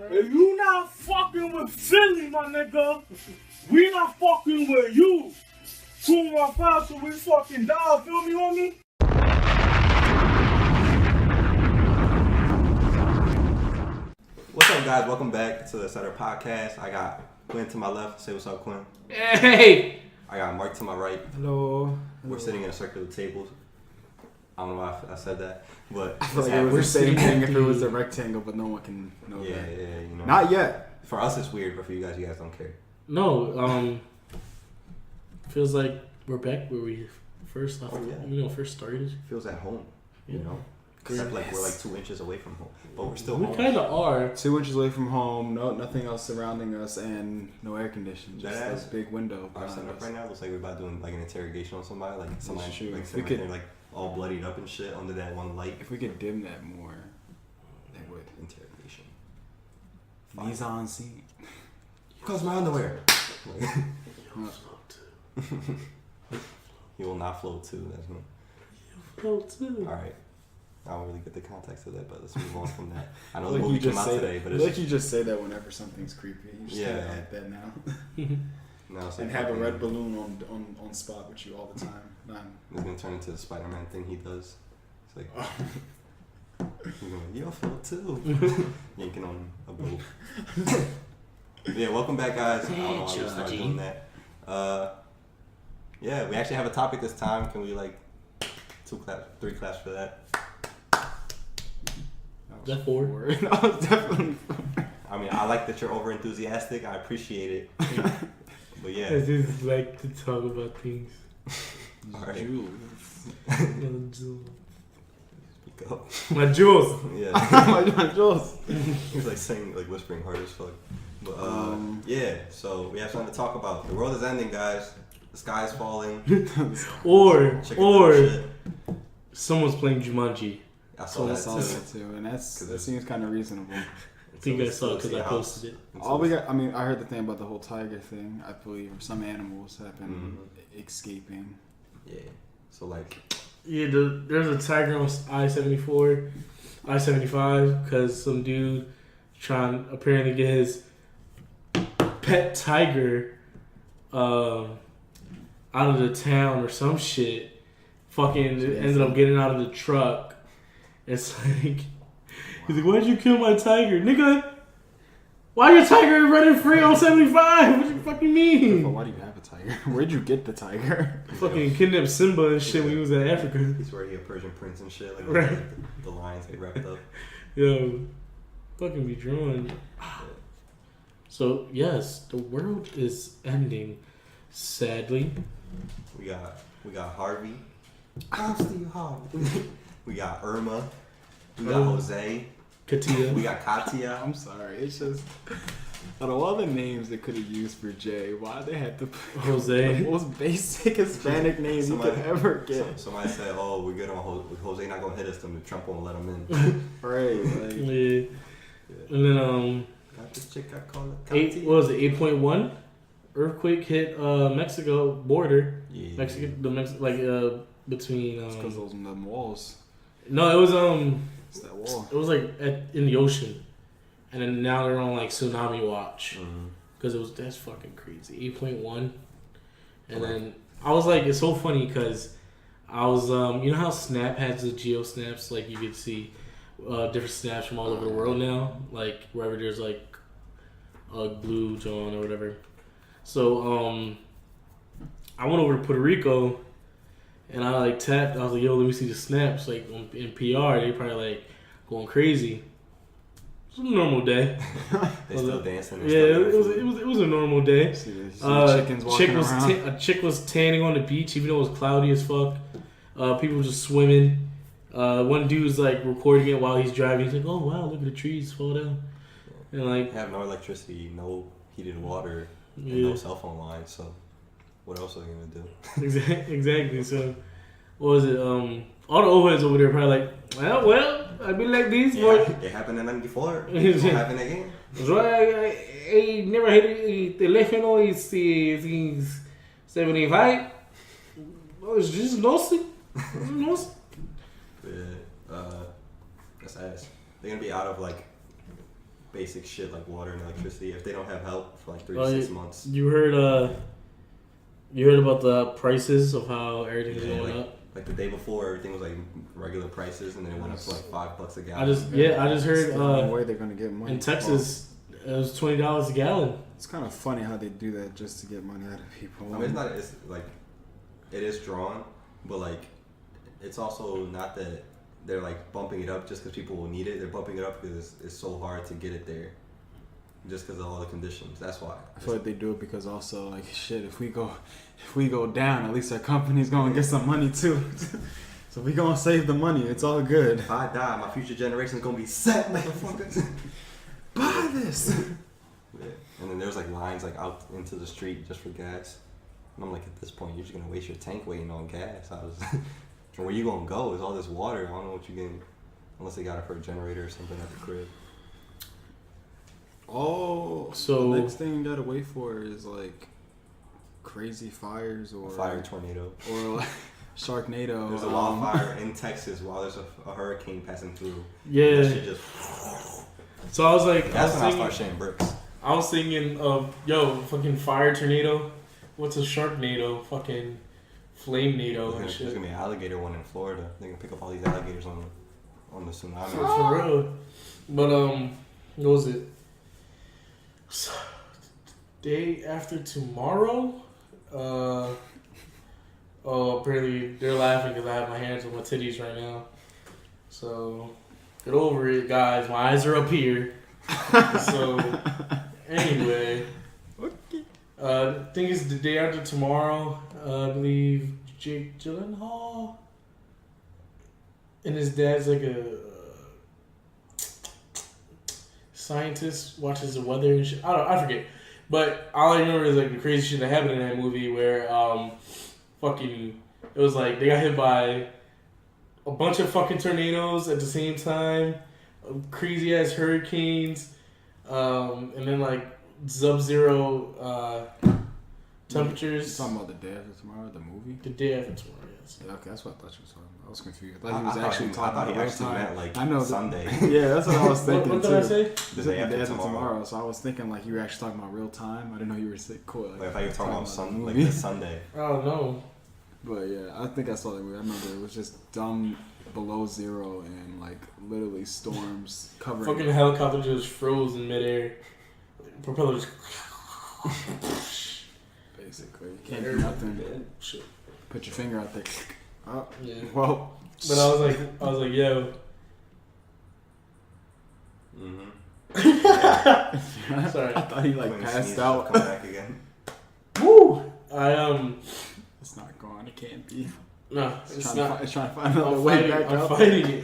If you not fucking with Philly, my nigga, we not fucking with you. 215 till we fucking die, feel me, homie? What's up, guys? Welcome back to the Sutter Podcast. I got Quinn to my left. Say what's up, Quinn. Hey! I got Mark to my right. Hello. We're sitting in a circular table. I don't know why I said that, but I feel like it was the same thing if it was a rectangle, but no one can know that. Yeah, you know. Not yet. For us, it's weird, but for you guys don't care. No, feels like we're back where we first left. Oh, yeah. First started. Feels at home, you Yeah. know. Except like we're like 2 inches away from home, but we're still We home. kind of are. 2 inches away from home, nothing else surrounding us, and no air conditioning. Just That this big window. Our behind setup us. right now looks like we're about doing like an interrogation on somebody, like somebody true. like If sitting we right could- there, like all bloodied up and shit under that one light. If we could dim that more, that would. Interrogation. Mise en scene. Cause my underwear. Float too. He will not float too. That's me. Float too. All right. I don't really get the context of that, but let's move on from that. I know Like the movie you just came out say today, that, but it's like you just say that whenever something's creepy. You just Yeah. gotta add that now. no, it's And like have a fucking- red balloon on spot with you all the time. It's gonna turn into the Spider-Man thing he does. It's like you're going, you'll float too, yanking on a boat. Yeah, welcome back, guys. I don't know why we started doing that. Yeah, we actually have a topic this time. Can we like 3 claps for that? That four? That was definitely I mean, I like that you're over enthusiastic. I appreciate it. But yeah, I just like to talk about things. all right. Speak up. My jewels. Yeah. my Jules. He's like saying, like whispering hard as fuck. But yeah, so we have something to talk about. The world is ending, guys. The sky is falling. Or Chicken little shit. someone's playing Jumanji. I saw I that saw too. that too, and that seems kind of reasonable. I think I saw it because I House. posted it. All we got, I mean, I heard the thing about the whole tiger thing. I believe some animals have been Mm-hmm. escaping. Yeah. So like, Yeah, there's a tiger on I-74, I-75, because some dude trying apparently get his pet tiger out of the town or some shit. Fucking ended up getting out of the truck. It's like, he's like, why'd you kill my tiger? Nigga, why your tiger running free on 75? What you fucking But mean? why do you have a tiger? Where'd you get the tiger? Fucking kidnapped Simba and shit when he was in Africa. he's already a Persian prince and shit. Like Right. the lions get wrapped up. Yo, fucking be drawn. So yes, the world is ending. Sadly, We got Harvey. I'm Steve Harvey. We got Irma. We got Jose. Katia. We got Katia. I'm sorry. It's just out of all the names they could have used for Jay, why they had to put Jose. the most basic Hispanic name you could ever get? Somebody said, "Oh, we're good on Jose. Not gonna hit us. Then Trump won't let him in." Right. Like, Yeah. And then Got this chick I call it. Katia. what was it? 8.1 earthquake hit Mexico border. Yeah. Between it's because those them walls. no, it was It's that wall. it was like in the ocean, and then now they're on like tsunami watch. Mhm. Because that's fucking crazy. 8.1. And then I was like, it's so funny because I was, you know how Snap has the geo snaps? Like you could see different snaps from all over the world now. Like wherever there's like a blue John or whatever. So I went over to Puerto Rico and I like tapped. I was like, yo, let me see the snaps. Like in PR, they probably like going crazy. It was a normal day. They still dancing. Yeah, it was a normal day. See the chickens walking around. A chick was tanning on the beach, even though it was cloudy as fuck. People just swimming. One dude's like recording it while he's driving. He's like, "Oh wow, look at the trees fall down," and like, have no electricity, no heated water, and yeah, no cell phone line. So, what else are they gonna do? exactly. So, what was it? All the old heads over there probably like, well, I've been like this, Yeah, but it happened in '94. It won't happen again. so I never had a teléfono since 75. Oh, it's just nothing. Yeah, that's ass. They're gonna be out of like basic shit like water and electricity if they don't have help for like 3 Oh, to 6 months. You heard about the prices of how everything's going up? Like the day before, everything was like regular prices, and then it went up to like $5 a gallon. I just heard It's the only way they're gonna get money. in Texas it was $20 a gallon. It's kind of funny how they do that just to get money out of people. I mean, it's not. It's like it is drawn, but like it's also not that they're like bumping it up just because people will need it. They're bumping it up because it's so hard to get it there, just because of all the conditions. That's why. I feel like they do it because also like shit. If we go down, at least our company's gonna get some money too. So we gonna save the money. It's all good. If I die, my future generation's gonna be set, motherfuckers. Buy this. Yeah. And then there's like lines like out into the street just for gas. And I'm like, at this point, you're just gonna waste your tank waiting on gas. Where you gonna go? Is all this water? I don't know what you're getting, unless they got it for a generator or something at the crib. Oh, So- the next thing you gotta wait for is like crazy fires or A fire tornado. or like Sharknado. There's a wildfire in Texas while there's a hurricane passing through. Yeah. That shit just. So I was like, That's when I start sharing bricks. I was thinking of fucking fire tornado. What's a sharknado? Fucking flame-nado and There's shit. gonna be an alligator one in Florida. They can pick up all these alligators on the tsunami. For real. But what was it? Day after tomorrow. Apparently they're laughing because I have my hands on my titties right now. So get over it, guys. My eyes are up here. So anyway, I think it's the day after tomorrow. I believe Jake Gyllenhaal and his dad's like a scientist, watches the weather and shit. I forget. But all I remember is like the crazy shit that happened in that movie where it was like they got hit by a bunch of fucking tornadoes at the same time, crazy ass hurricanes, and then like sub-zero temperatures. You talking about the day after tomorrow, the movie? The day after tomorrow, yes. Yeah, okay, that's what I thought you were talking about. I was confused. I thought he was actually I talking thought he about actually real time. meant like I know Sunday. Yeah, that's what I was thinking What too. did I say? The day after tomorrow. So I was thinking like you were actually talking about real time. I didn't know you were sick. Cool. Like I thought you were talking about the like movie. the Sunday. Oh no. But yeah, I think I saw that movie. I remember it was just dumb below zero and like literally storms covering. Fucking helicopter just froze in midair. Propellers. Basically, you can't do nothing. Shit. Put your finger out there. Oh, Yeah. well. But I was like, yo. Mm-hmm. Sorry. I thought he like When passed sneezes, out. Come back again. Woo! It's not gone. It can't be. No, it's not. It's trying to find another I'm way fighting, back I'm out. fighting it.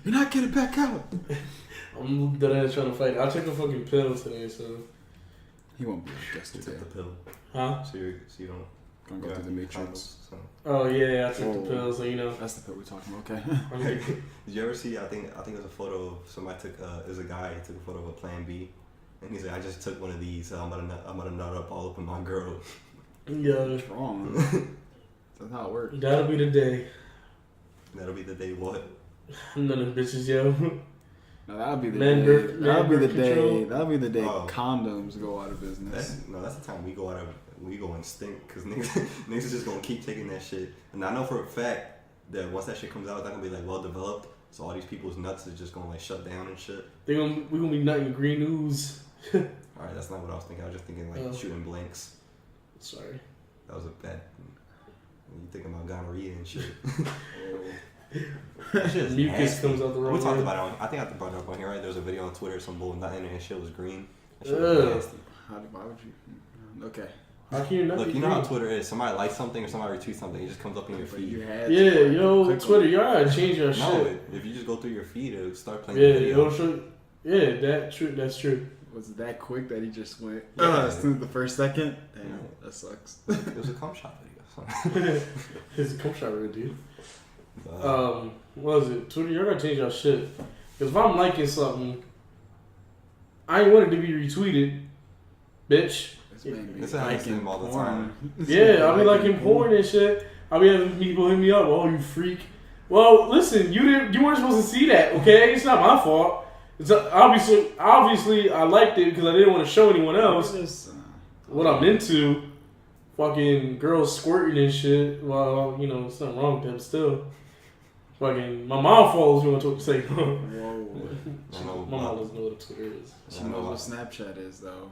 You're not getting back out. I'm dead ass trying to fight it. I took a fucking pill today, so. He won't be like You yesterday. took the pill, Huh? so you don't Gonna go go through the matrix. So. Oh, yeah, I took Whoa. the pill, so you know. That's the pill we're talking about. Okay. I'm good. Did you ever see? I think it was a photo of somebody took. There's a guy who took a photo of a Plan B, and he's like, I just took one of these. So I'm gonna nut up all up in my girl. Yo, What's wrong? That's how it works. that'll be the day. That'll be the day. What? None of them bitches, yo. No, that'll be the Man day. birth- That'll man be the birth day. control. That'll be the day Oh. condoms go out of business. That's the time we go and stink because niggas is just gonna keep taking that shit. And I know for a fact that once that shit comes out, it's not gonna be like well developed. So all these people's nuts is just gonna like shut down and shit. We gonna be nutting green ooze. All right, that's not what I was thinking. I was just thinking like Oh. shooting blanks. Sorry. That was a bad. You thinking about gonorrhea and shit. Mucus comes out the wrong We talked way. about it. I think I brought it up on here. Right? There was a video on Twitter. Some bull nutting and shit was green. That shit Ugh. was nasty. Why would you? Okay. How can you not Look, be you know how green? Twitter is. Somebody likes something or somebody retweets something, it just comes up in your But you feed. had Yeah, to yo, click on Twitter, it. y'all gotta change your No, shit. if you just go through your feed, it'll start playing. Yeah, the video. it'll show. Yeah, that's true. Was it that quick that he just went? Yeah. As soon as the first second. Damn, Yeah. that sucks. It was a cum shot video. So. His cum shot real, dude. Uh, What was it? Twitter, y'all gotta change your shit. Cause if I'm liking something, I ain't want it to be retweeted, bitch. This man be This happens to liking him all the porn. time. Yeah, I'll be liking porn and shit. I'll be having people hit me up. Oh, you freak. Well, listen, you weren't supposed to see that. Okay, it's not my fault. It's obviously I liked it because I didn't want to show anyone else what I'm into. Fucking girls squirting and shit. Well, you know, there's something wrong with them still. Fucking, my mom follows me on Twitter. Say, Whoa. my mom doesn't know what Twitter is. She knows what Snapchat is, though.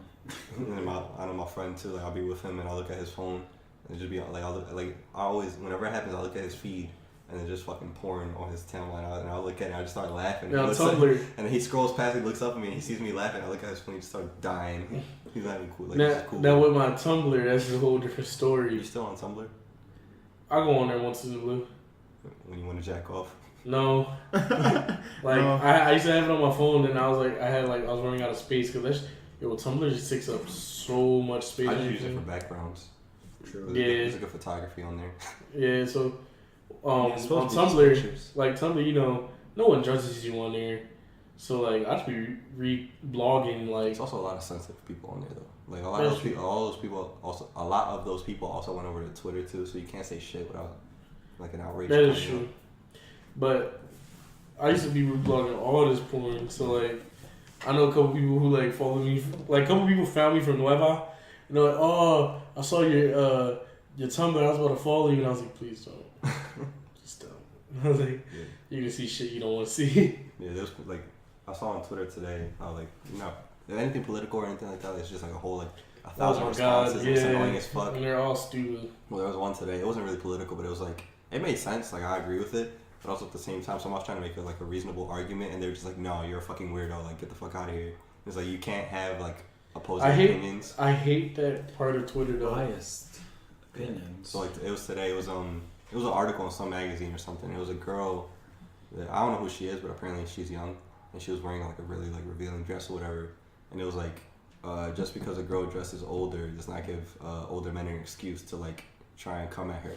And I know my friend too. Like I'll be with him and I'll look at his phone and just be like, I always, whenever it happens, I look at his feed and it's just fucking porn on his timeline. And I look at it and I just start laughing. Yeah, on and Tumblr. and then he scrolls past, he looks up at me and he sees me laughing. I look at his phone, he just starts dying. He's not even cool. Like, Now, cool. now with my Tumblr, that's a whole different Are story. you still on Tumblr? I go on there once in a blue. When you want to jack off? No. Like, No. I used to have it on my phone and I was running out of space because Tumblr just takes up so much space. I and just use it for everything. backgrounds. True. There's a good photography on there. Yeah, so It's on supposed to be just Tumblr, pictures. like Tumblr, you know, no one judges you on there. So like I just be re-blogging like There's also a lot of sensitive people on there though. Like a lot That's of those people, all those people also, a lot of those people also went over to Twitter too. So you can't say shit without like an outrage. that is coming true. But I used to be re-blogging all this porn. So like I know a couple people who like follow me. Like a couple people found me from Nueva. You know, like, oh, I saw your Tumblr. I was about to follow you, and I was like, please don't, just don't. I was like, Yeah. you can see shit you don't want to see. Yeah, there's like I saw on Twitter today. Like anything political or anything like that. It's just like a whole like 1,000 responses. It's annoying as fuck. And they're all stupid. Well, there was one today. It wasn't really political, but it was like it made sense. Like I agree with it, but also at the same time, someone was trying to make it like a reasonable argument, and they were just like, "No, you're a fucking weirdo. Like get the fuck out of here." It's like you can't have like opposing opinions. I hate that part of Twitter though. Biased opinions. So like it was today. It was an article in some magazine or something. It was a girl that I don't know who she is, but apparently she's young, and she was wearing like a really like revealing dress or whatever. And it was like just because a girl dresses older does not give older men an excuse to like try and come at her.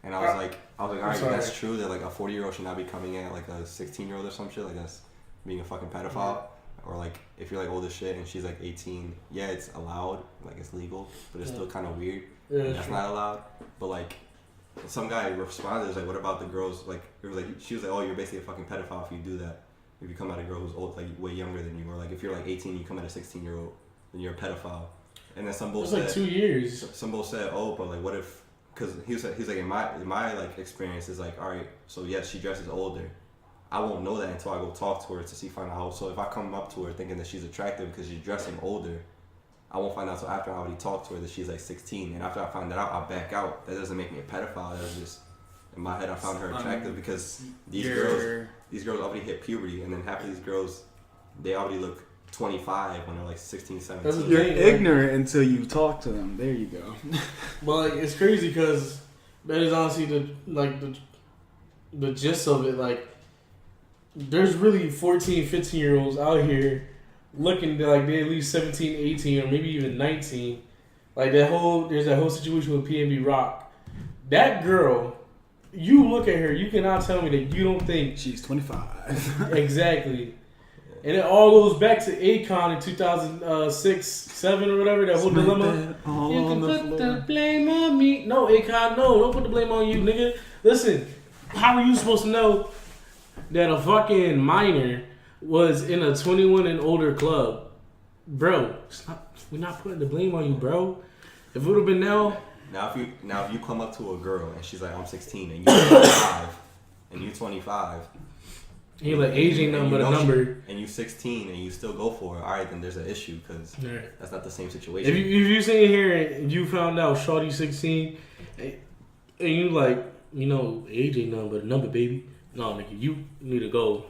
And I was like, all right, that's true that like a 40-year-old should not be coming at like a 16-year-old or some shit. Like that's being a fucking pedophile. Or like if you're like old as shit and she's like 18, yeah, it's allowed, like it's legal, but it's still kind of weird. Yeah, That's not allowed. But like some guy responded, was like, what about the girls? Like it was like she was like, oh, you're basically a fucking pedophile if you do that. If you come at a girl who's old, like way younger than you, or like if you're like 18, you come at a 16-year-old, then you're a pedophile. And then some bull it's said, like 2 years. some bull said, oh, but like what if? Because he's like in my like experience is like, all right, so yes, she dresses older. I won't know that until I go talk to her to find out how. So if I come up to her thinking that she's attractive because she's dressing older, I won't find out until after I already talked to her that she's like 16. And after I find that out, I'll back out. That doesn't make me a pedophile. That was just in my head. I found her attractive because these girls already hit puberty, and then half of these girls, they already look 25 when they're like 16, 17. You're ignorant until you talk to them. There you go. But like it's crazy because that is honestly the gist of it. Like there's really 14, 15-year-olds out here looking like they're at least 17, 18, or maybe even 19. Like there's that whole situation with PNB Rock. That girl, you look at her, you cannot tell me that you don't think She's 25. exactly. And it all goes back to Akon in 2006, 7 or whatever, that whole dilemma. All You on can the put floor. the blame on me. No, Akon, no. Don't put the blame on you, nigga. Listen, how are you supposed to know that a fucking minor was in a 21 and older club? Bro, we're not putting the blame on you, bro. If it would have been now Now if you come up to a girl and she's like, I'm 16 and you're 25 and you're 25. you're like aging and number you to know number. and you 16 and you still go for it, all right, then there's an issue because Right. that's not the same situation. If you sitting here and you found out Shawty 16 and you like, you know, aging number baby. No, nigga, you need to go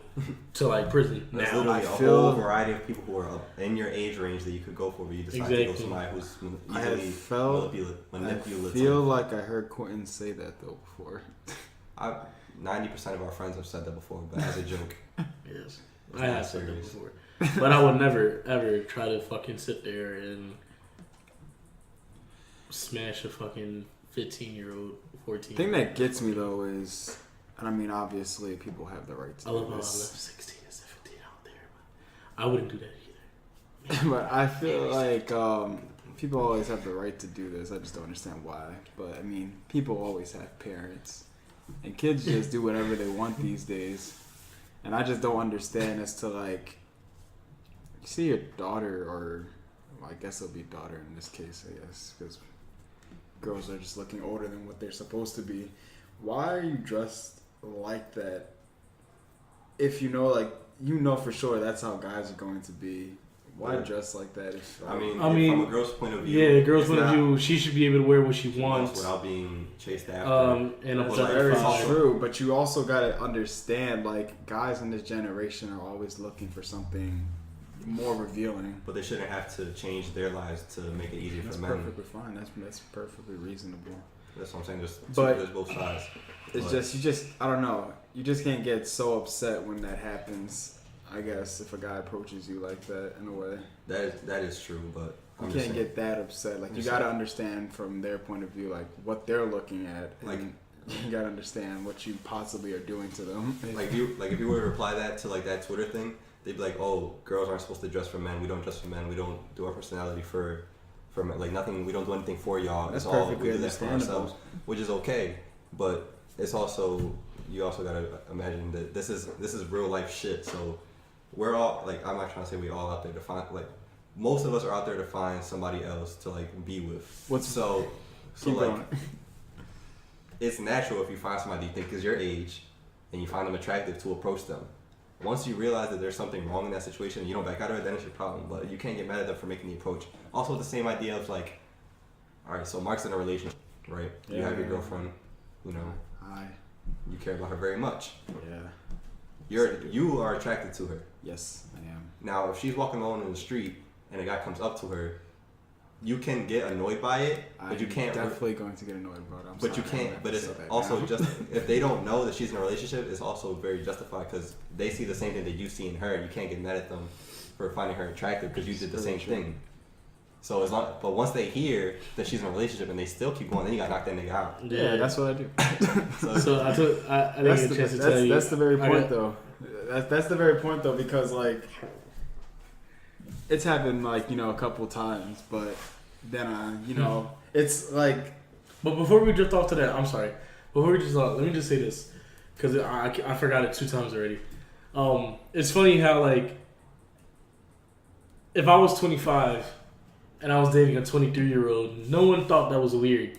to like prison There's now. literally I a feel- whole variety of people who are in your age range that you could go for, but you decide to go Exactly. somebody who's I have easily felt. I manipulative. feel like I heard Quentin say that though before. 90% of our friends have said that before, but as a joke. Yes, It's I not have said that serious. before, but I would never ever try to fucking sit there and smash a fucking 15-year-old, 14. The thing that gets me though is, and I mean obviously people have the right to I love how I do left this, 16 and 17 out there, but I wouldn't do that either. but I feel like people always have the right to do this. I just don't understand why. But I mean, people always have parents, and kids just do whatever they want these days. And I just don't understand as to like, you see your daughter, or well, I guess it'll be daughter in this case, I guess, because girls are just looking older than what they're supposed to be. Why are you dressed like that? If you know for sure that's how guys are going to be. Why dress like that? I mean, from a girl's point of view, yeah, girl's point of view, she should be able to wear what she wants without being chased after. And that's very true. But you also gotta understand, like, guys in this generation are always looking for something more revealing. But they shouldn't have to change their lives to make it easier for men. That's perfectly fine. That's perfectly reasonable. That's what I'm saying. There's both sides. It's just I don't know. You just can't get so upset when that happens. I guess if a guy approaches you like that, in a way. That is true, but you can't get that upset. Like, you gotta understand from their point of view, like, what they're looking at, and like, you gotta understand what you possibly are doing to them. If you were to reply that to like that Twitter thing, they'd be like, "Oh, girls aren't supposed to dress for men. We don't dress for men. We don't do our personality for men. Like, nothing. We don't do anything for y'all. That's it's all we perfectly do that for ourselves," which is okay. But it's also, you also gotta imagine that this is real life shit. So we're all, like, I'm not trying to say we all out there to find, like, most of us are out there to find somebody else to, like, be with. So like, it's natural if you find somebody you think is your age and you find them attractive to approach them. Once you realize that there's something wrong in that situation and you don't back out of it, then it's your problem. But you can't get mad at them for making the approach. Also, the same idea of, like, all right, so Mark's in a relationship, right? Yeah, you have your girlfriend, you know. Hi. You care about her very much. Yeah. You are attracted to her. Yes, I am. Now, if she's walking alone in the street and a guy comes up to her, you can get annoyed by it, but you can't. Definitely going to get annoyed by it. But you can't. But it's also just, if they don't know that she's in a relationship, it's also very justified because they see the same thing that you see in her. You can't get mad at them for finding her attractive because you did the same thing. So but once they hear that she's in a relationship and they still keep going, then you got to knock that nigga out. Yeah, that's what I do. So I didn't get a chance to tell you. That's the very point, though. That's the very point, though, because, like, it's happened, like, you know, a couple times, but then you know, it's like. But before we drift off to that, I'm sorry. Before we just let me just say this, because I forgot it 2 times already. It's funny how, like, if I was 25 and I was dating a 23-year-old, no one thought that was weird,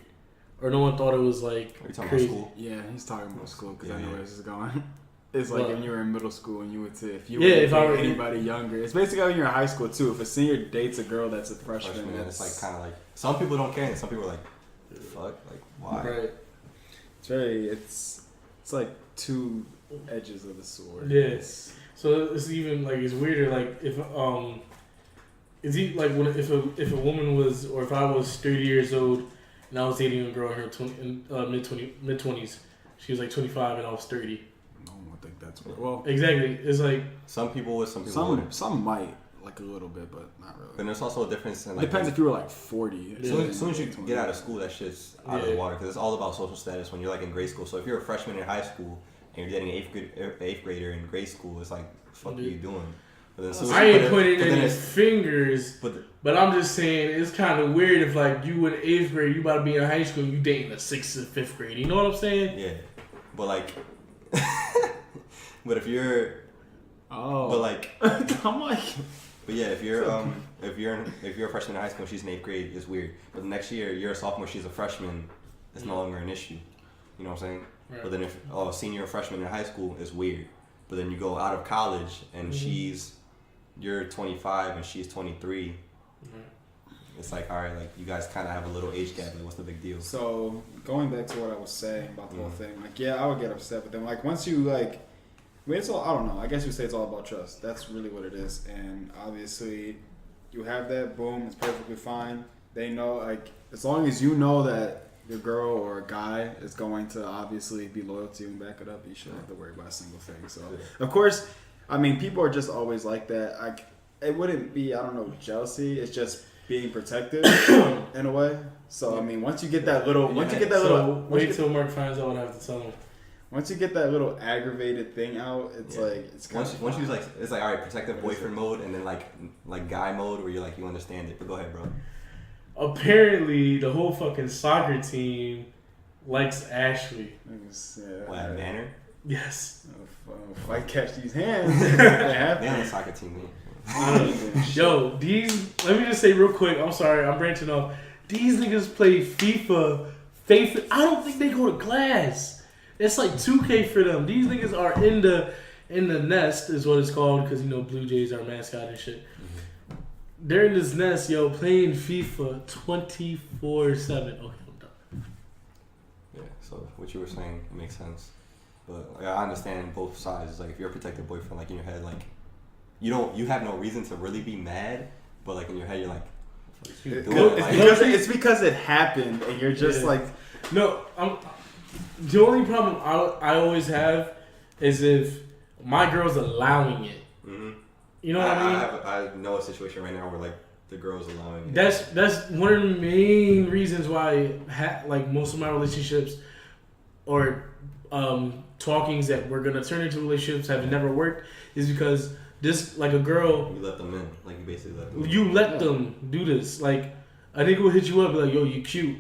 or no one thought it was, like, Are you talking crazy. about school? Yeah, he's talking about school because I know where this is going. It's like when you were in middle school and you would say if you were anybody younger. It's basically when you're in high school too. If a senior dates a girl that's a freshman, it's like kind of like some people don't care and some people are like, fuck, like why? Right. It's like 2 edges of the sword. Yes. So it's even like it's weirder. Like if is he like when if a woman was, or if I was 30 years old and I was dating a girl in her mid 20s, she was like 25 and I was 30. I think that's well. Exactly. It's like some people would, some people wouldn't. Some might, like, a little bit, but not really. And there's also a difference in, like, depends if you were like 40. As soon as you get out of school, that shit's out of the water because it's all about social status when you're, like, in grade school. So if you're a freshman in high school and you're dating an 8th grader in grade school, it's like, what the fuck are you doing? But then I ain't pointing any fingers, but I'm just saying it's kind of weird if, like, you in 8th grade, you about to be in high school and you dating a 6th and 5th grade. You know what I'm saying? Yeah, but like. But if you're, but like, I'm like, but yeah, if you're a freshman in high school and she's in 8th grade, it's weird. But the next year you're a sophomore, she's a freshman, it's no longer an issue. You know what I'm saying? Right. But then if senior or freshman in high school, it's weird. But then you go out of college and you're 25 and she's 23. It's like, all right, like, you guys kind of have a little age gap. Like, what's the big deal? So going back to what I was saying about the whole thing, like, yeah, I would get upset, but then, like, once you, like, I mean, it's all, I don't know. I guess you say it's all about trust. That's really what it is. And obviously, you have that, boom, it's perfectly fine. They know, like, as long as you know that your girl or a guy is going to obviously be loyal to you and back it up, you shouldn't have to worry about a single thing. So, of course, I mean, people are just always like that. Like, it wouldn't be, I don't know, jealousy. It's just being protective in a way. So, I mean, once you get that little, wait till Mark finds out what I have to tell him. Once you get that little aggravated thing out, it's like it's kind of once you like, it's like, all right, protective boyfriend mode, and then like guy mode where you're like, you understand it. But go ahead, bro. Apparently, the whole fucking soccer team likes Ashley. What, Manor? Yes. Fight catch these hands. They on the soccer team. Yo, let me just say real quick. I'm sorry, I'm branching off. These niggas play FIFA. I don't think they go to class. It's like 2K for them. These niggas are in the nest, is what it's called, because Blue Jays are mascot and shit. Mm-hmm. They're in this nest, yo, playing FIFA 24/7. Okay, I'm done. Yeah. So what you were saying makes sense, but like, I understand both sides. Like if you're a protective boyfriend, like in your head, like you have no reason to really be mad, but like in your head, you're like. It's because it happened, and you're just like, no. The only problem I always have is if my girl's allowing it. Mm-hmm. You know what I mean? I know a situation right now where like the girl's allowing it. That's one of the main reasons why like most of my relationships or talkings that we're gonna turn into relationships have never worked is because. This, like a girl... You let them in. Like, you basically let them in. You let them do this. Like, a nigga will hit you up and be like, yo, you cute.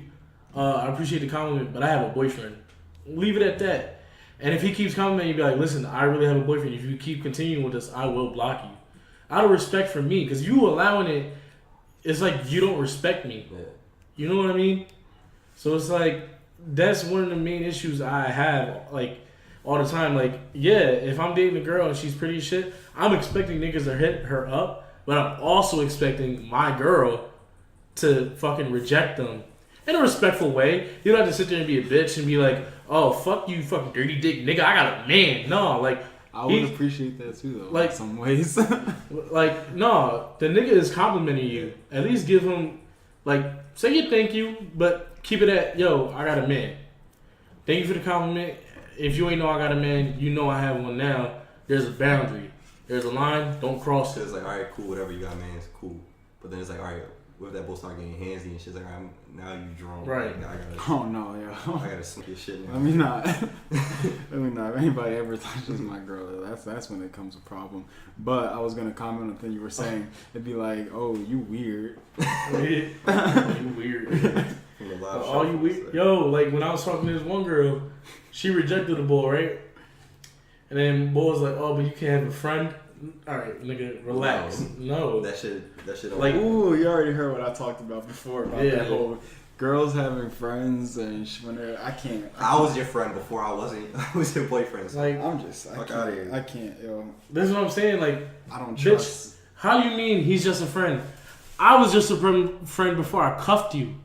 I appreciate the compliment, but I have a boyfriend. Leave it at that. And if he keeps complimenting you, be like, listen, I really have a boyfriend. If you keep continuing with this, I will block you. Out of respect for me. Because you allowing it, it's like you don't respect me. Yeah. You know what I mean? So it's like, that's one of the main issues I have, like, all the time. Like, yeah, if I'm dating a girl and she's pretty as shit, I'm expecting niggas to hit her up, but I'm also expecting my girl to fucking reject them in a respectful way. You don't have to sit there and be a bitch and be like, oh, fuck you, fucking dirty dick nigga, I got a man. No, like, I would appreciate that too, though, like, in some ways. Like, no, the nigga is complimenting you. At least give him, like, say you thank you, but keep it at, yo, I got a man. Thank you for the compliment. If you ain't know I got a man, you know I have one now. There's a boundary. There's a line. Don't cross it. It's like, all right, cool, whatever you got, man, it's cool. But then it's like, all right, what if that both start getting handsy and shit's like, all right, now you drunk. Right. Like, oh no, yo. I gotta sneak your shit now. Let me not. If anybody ever touches my girl, that's when it comes a problem. But I was gonna comment on the thing you were saying. It'd be like, oh, you weird. You weird. Oh, you weird. Yo, like when I was talking to this one girl, she rejected the boy, right? And then boy was like, oh, but you can't have a friend. All right, nigga, relax. No. That shit. Like, ooh, you already heard what I talked about before about that whole girls having friends and I can't. I was your friend before I wasn't. I was your boyfriend. So. Like, I can't, yo. This is what I'm saying. Like, I don't trust. Bitch, how do you mean he's just a friend? I was just a friend before I cuffed you.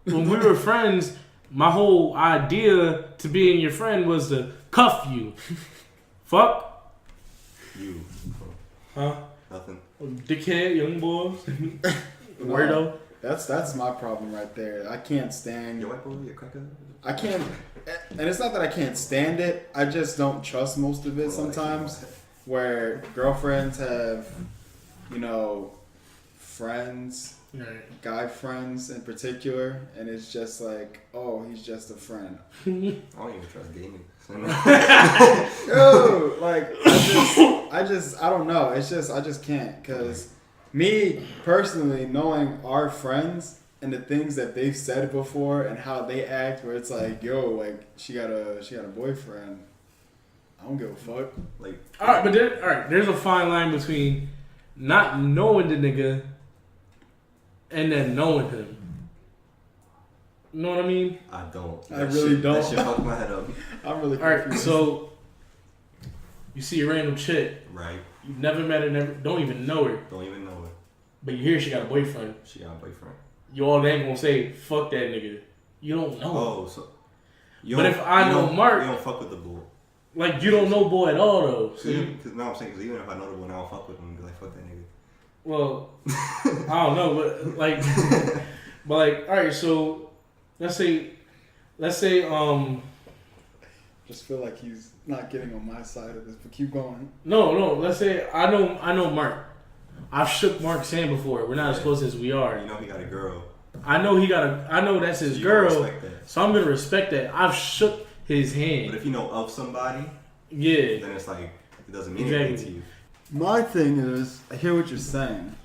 When we were friends, my whole idea to being your friend was to cuff you. Fuck. You. Huh? Nothing. Dickhead, young boy. Weirdo. That's my problem right there. I can't stand. Your white boy, your cracker. I can't, and it's not that I can't stand it. I just don't trust most of it sometimes. Where girlfriends have, friends, right. Guy friends in particular, and it's just like, oh, he's just a friend. I don't even trust gaming. Yo, like I don't know. It's just I just can't, because me personally, knowing our friends and the things that they've said before and how they act, where it's like, yo, like she got a boyfriend. I don't give a fuck. Like, all right, there's a fine line between not knowing the nigga and then knowing him. You know what I mean? I don't. I really don't. That shit fucked my head up. I'm really confused. Alright, so you see a random chick. Right. You've never met her, don't even know her. Don't even know her. But you hear she got a boyfriend. She got a boyfriend. You all then gonna say, fuck that nigga. You don't know. Oh, so. But if I know Mark. You don't fuck with the bull. Like, you don't know boy at all, though. Cause I'm saying, because even if I know the bull, I don't fuck with him and be like, fuck that nigga. Well, I don't know, but like, alright, so let's say, just feel like he's not getting on my side of this, but keep going. No, let's say I know Mark. I've shook Mark's hand before. We're not as close as we are. You know he got a girl. I know that's his girl. So I'm gonna respect that. I've shook his hand. But if you know of somebody, yeah, then it's like it doesn't mean anything to you. My thing is, I hear what you're saying,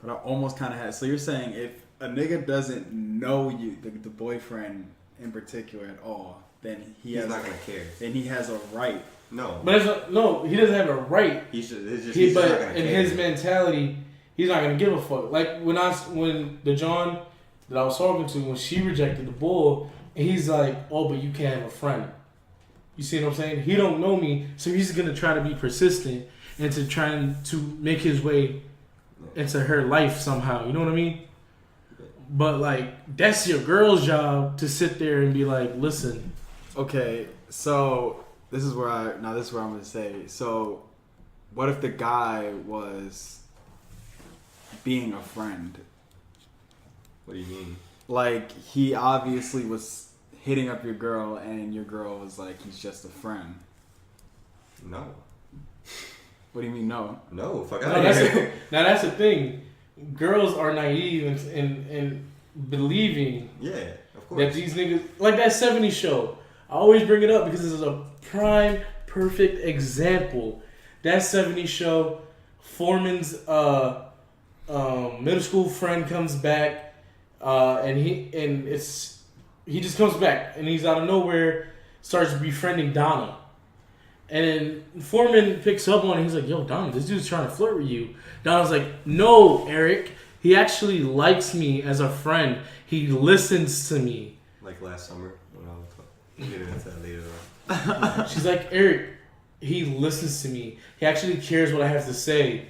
but I almost kind of had. So you're saying if a nigga doesn't know you, the boyfriend in particular at all, then he's not gonna care. Then he has a right No. But no, he doesn't have a right. He should. It's just, But not gonna in care. his mentality, he's not gonna give a fuck. Like when the John that I was talking to, when she rejected the bull, and he's like, "Oh, but you can't have a friend." You see what I'm saying? He don't know me, so he's gonna try to be persistent and to trying to make his way into her life somehow. You know what I mean? But like, that's your girl's job to sit there and be like, "Listen." Okay, so this is where I'm gonna say. So, what if the guy was being a friend? What do you mean? Like, he obviously was hitting up your girl, and your girl was like, he's just a friend. No. What do you mean, no? No. Fuck No, out of here. now that's the thing. Girls are naive in believing Yeah, of course. that these niggas, like that 70s show. I always bring it up because this is a prime, perfect example. That 70s show, Foreman's middle school friend comes back, and he just comes back, and he's out of nowhere starts befriending Donna. And then Foreman picks up on it. He's like, "Yo, Donna, this dude's trying to flirt with you." Donna's like, "No, Eric. He actually likes me as a friend. He listens to me." Like last summer when I was talking. We'll get into that later on. She's like, "Eric, he listens to me. He actually cares what I have to say."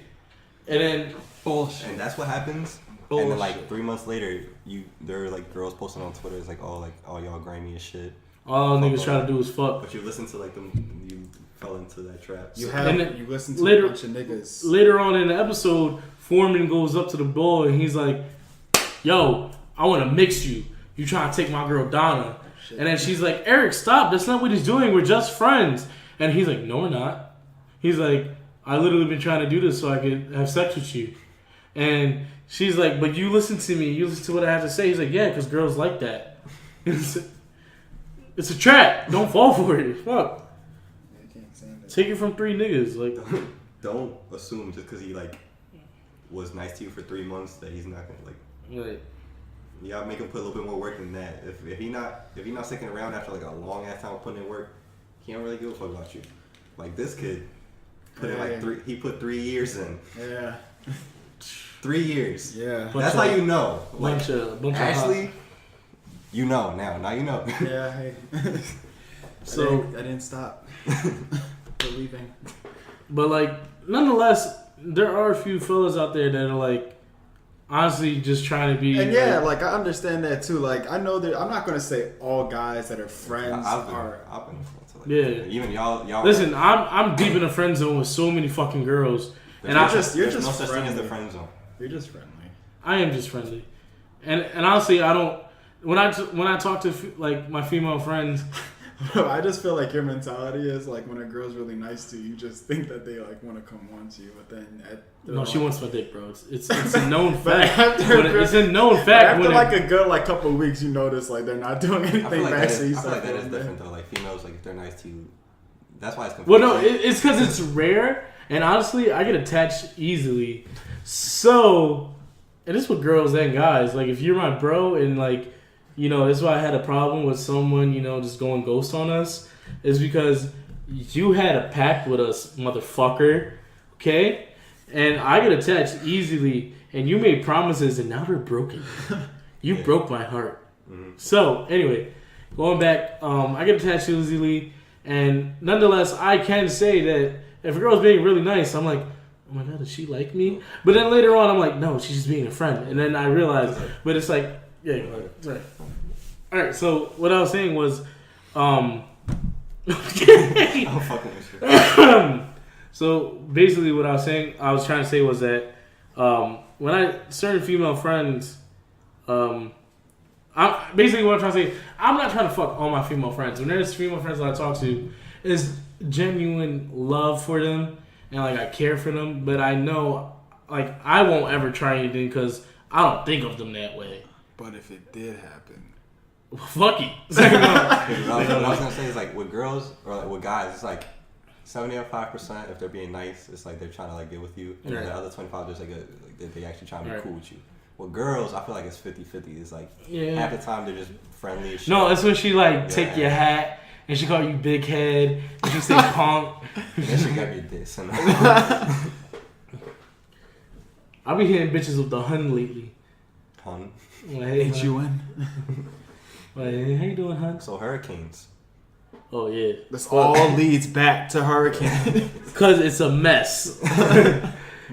And then Bullshit. And that's what happens. Bullshit. And then like 3 months later, there are like girls posting on Twitter. It's like, oh y'all grimy as shit. all niggas try to do is fuck. But you listen to like them, you fell into that trap. You So- you listen to later- a bunch of niggas. Later on in the episode, Foreman goes up to the bull and he's like, "Yo, I want to mix you. You trying to take my girl Donna?" Shit. And then she's like, "Eric, stop. That's not what he's doing. We're just friends." And he's like, "No, we're not." He's like, "I literally been trying to do this so I could have sex with you." And she's like, "But you listen to me. You listen to what I have to say." He's like, "Yeah, because girls like that." It's a trap. Don't fall for it. Fuck. I can't stand it. Take it from 3 niggas. Like, Don't assume just because he like was nice to you for 3 months that he's not gonna like. right. You gotta make him put a little bit more work than that. If he not sticking around after like a long ass time of putting in work, he don't really give a fuck about you. Like this kid put in like 3. He put 3 years in. Yeah. 3 years. Yeah. But- That's how you know. Like Bunch of Ashley, you know now. Now you know. Yeah. Hey. So- I didn't stop believing. But like, nonetheless, there are a few fellas out there that are like, honestly, just trying to be. And yeah, like I understand that too. Like I know that I'm not gonna say all guys that are friends I've been are. to, like, Yeah. Even y'all. Listen, I'm deep in a friend zone with so many fucking girls, and There's you're no just such thing as the friendly. friend zone. You're just friendly. I am just friendly. And honestly, I don't. When I talk to like my female friends, Bro, I just feel like your mentality is like when a girl's really nice to you, you just think that they like want to come on to you, but then no, she wants my dick, bro. It's a known But fact. after- It's a known But fact. after When like a good like couple of weeks, you notice like they're not doing I anything feel like back. that So you is, I feel start like that is feeling different bad. though. Like females, like if they're nice to you, that's why it's well, confusing. no, it's because it's rare, and honestly, I get attached easily. So, and this with girls and guys. Like, if you're my bro, and like, you know, this is why I had a problem with someone, you know, just going ghost on us, is because you had a pact with us, motherfucker. Okay, and I get attached easily, and you made promises, and now they're broken. You Yeah. broke my heart. Mhm. So anyway, going back, I get attached easily, and nonetheless, I can say that if a girl's being really nice, I'm like, oh my god, does she like me? But then later on, I'm like, no, she's just being a friend, and then I realize, but it's like, yeah, right. All right. So what I was saying was, I'm fucking with you. so basically, what I was trying to say was that when certain female friends, basically what I'm trying to say, I'm not trying to fuck all my female friends. When there's female friends that I talk to, it's genuine love for them and like I care for them, but I know like I won't ever try anything because I don't think of them that way. But if it did happen, Fuck it. What I was gonna say is like with girls or like with guys, it's like 75% if they're being nice, it's like they're trying to like get with you, and then Right. the other 25 just like they actually trying to be Right. cool with you. With girls, I feel like it's 50-50. It's like Yeah. half the time they're just friendly as shit. No, it's when she like take Yeah. your hat and she called you big head, and she said punk. And that shit got me this. And I've been hitting bitches with the hun lately. Hun. Like, hey, hun. H-U-N. Like, hey, how you doing, hun? So hurricanes. Oh yeah, This all leads back to hurricane. because it's a mess.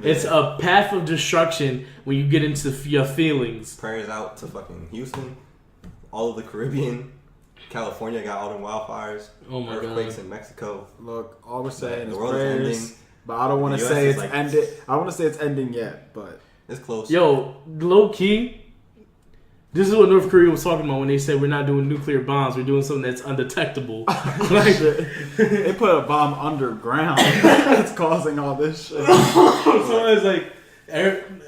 It's a path of destruction when you get into your feelings. Prayers out to fucking Houston, all of the Caribbean. California got all them wildfires. Oh my Earthquakes god. in Mexico. Look, all we're saying The is world is prayers. ending. But I don't want The to US say is it's like- ended. I don't want to say it's ending yet, but It's close. Yo, low key. This is what North Korea was talking about when they said we're not doing nuclear bombs. We're doing something that's undetectable. Like, they put a bomb underground. It's causing all this shit. so it's like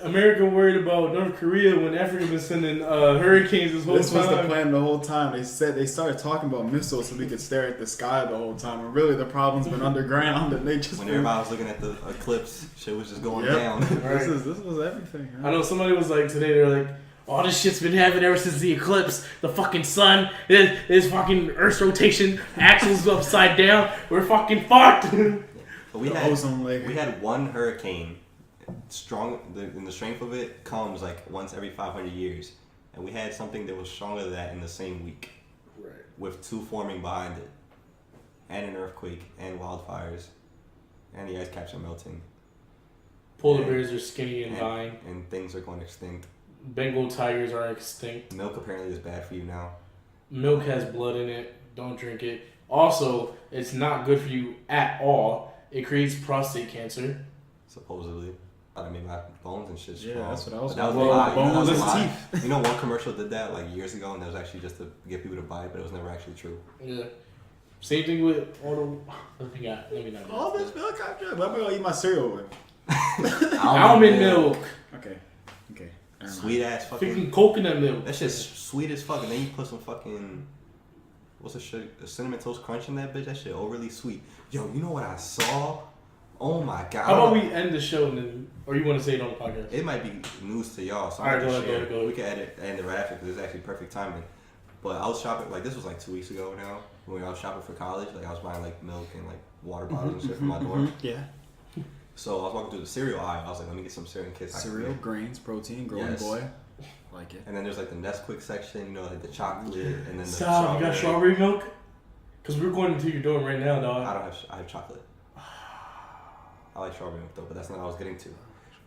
America worried about North Korea when Africa been sending hurricanes this whole This was time. the plan the whole time. They said they started talking about missiles so we could stare at the sky the whole time. And really, the problem's been underground, and they just When everybody was looking at the eclipse, shit was just going Yep. down. This was everything. I know somebody was like today. They're like, all this shit's been happening ever since the eclipse. The fucking sun, this fucking Earth's rotation axle's upside down. We're fucking fucked. But we The had ozone layer. we had one hurricane. And the strength of it comes like once every 500 years, and we had something that was stronger than that in the same week, Right. with two forming behind it, and an earthquake, and wildfires, and the ice caps are melting, Polar bears are skinny and dying. and things are going extinct. Bengal tigers are extinct. Milk apparently is bad for you now. Milk has blood in it. Don't drink it. Also, it's not good for you at all. It creates prostate cancer. Supposedly, I made my bones and shit strong. Yeah, that's what I was. But that was a Well, lie. You know, that was a boneless lie. teeth. You know, one commercial did that like years ago, and that was actually just to get people to buy it, but it was never actually true. Yeah. Same thing with all the. Let me not. do All that. this milk I drink. What am I gonna eat my cereal with? Almond milk. Okay. Never mind. Sweet ass fucking. Freaking coconut milk. That shit's sweet as fuck, and then you put some fucking. What's the shit? A cinnamon toast crunch in that bitch. That shit overly sweet. Yo, you know what I saw? Oh my god. How about we end the show and then, or you want to say it on the podcast? It might be news to y'all, so Alright, I'm go gonna ahead, share. go ahead. We can end it right after because it's actually perfect timing. But I was shopping like this was like 2 weeks ago now when I was shopping for college. Like I was buying like milk and like water bottles and shit for my dorm. Yeah. So I was walking through the cereal aisle. I was like, let me get some cereal in case I can Cereal, make. grains, protein, growing Yes. boy. Like it. And then there's like the Nesquik section, you know, like the chocolate, and then the Stop, you got strawberry milk? Because we're going into your dorm right now, dog. I have chocolate. I like strawberry milk though, but that's not what I was getting to.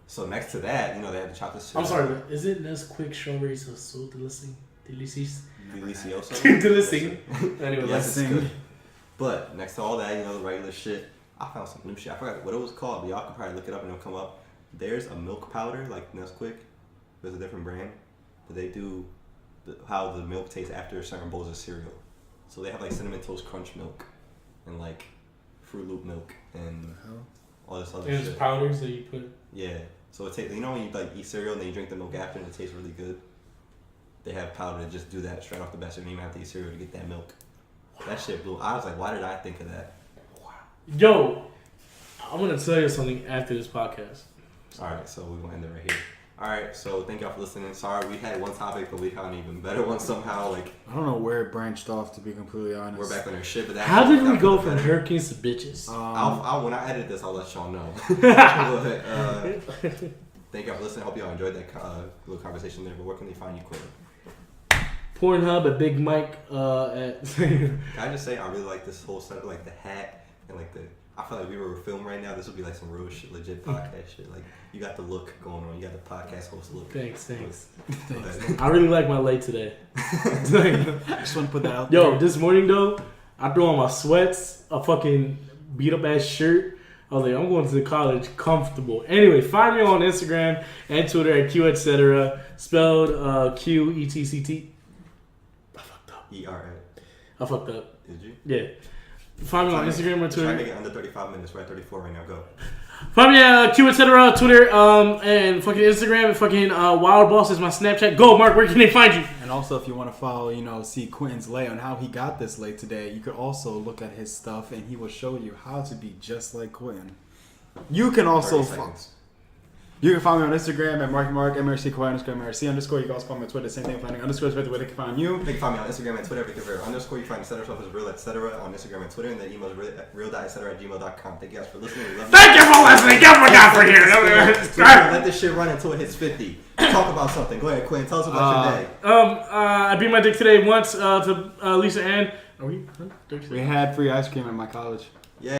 So next to that, you know, they have the chocolate I'm cereal. sorry, but is it Nesquik strawberries are so delicious? Delicious. Delicioso. Delicious. Yes, sir. Anyway, Yes, it's Sing. good. But next to all that, you know, the regular shit, I found some new shit. I forgot what it was called, but y'all could probably look it up and it'll come up. There's a milk powder, like Nesquik. There's a different brand. But they do how the milk tastes after certain bowls of cereal. So they have like Cinnamon Toast Crunch milk and like Fruit Loop milk and all this other there's shit. powders that you put. Yeah. So it tastes, you know when you like eat cereal and then you drink the milk after and it tastes really good? They have powder to just do that straight off the bat so you don't even have to eat cereal to get that milk. That shit blew. I was like, why did I think of that? Yo, I'm going to tell you something after this podcast. Alright, so we're gonna end it right here. Alright, so thank y'all for listening. Sorry we had one topic, but we found an even better one somehow. Like, I don't know where it branched off, to be completely honest. we're back on our shit, but that How did we that go was from better. hurricanes to bitches? When I edit this, I'll let y'all know. But, thank y'all for listening. Hope y'all enjoyed that little conversation there. But where can they find you, Quinn? Pornhub at Big Mike at. Can I just say I really like this whole setup, like the hat and like the. I feel like we were filming right now. This would be like some real shit, legit podcast shit. Like you got the look going on. You got the podcast host look. Thanks. Go ahead. I really like my light today. I just want to put that out there. Yo, this morning though, I threw on my sweats, a fucking beat up ass shirt. I was like, I'm going to college comfortable. Anyway, find me on Instagram and Twitter at Q etc. Spelled QETCT. I fucked up. ERA. I fucked up. Did you? Yeah. Find me on Instagram or Try to make Twitter. it under 35 minutes. We're at 34 right now. Go. Find me at Q etc. Twitter and fucking Instagram and fucking Wild Boss is my Snapchat. Go, Mark. Where can they find you? And also, if you want to follow, see Quentin's lay on how he got this lay today, you could also look at his stuff, and he will show you how to be just like Quentin. You can also 30 seconds. You can find me on Instagram at Mark MRC Kawhi _MRC _ You can also find me on Twitter. Same thing. Finding underscores where they can find you. They can find me on Instagram and Twitter. You find etc. as real etc. on Instagram and Twitter, and the email is real.etc@gmail.com. Thank you guys for listening. We love you. Thank you for listening. Get the guy for here. Let this shit run until it hits 50. Talk about something. Go ahead, Quinn. Tell us about your day. I beat my dick today once to Lisa Ann. Are we? We had free ice cream at my college.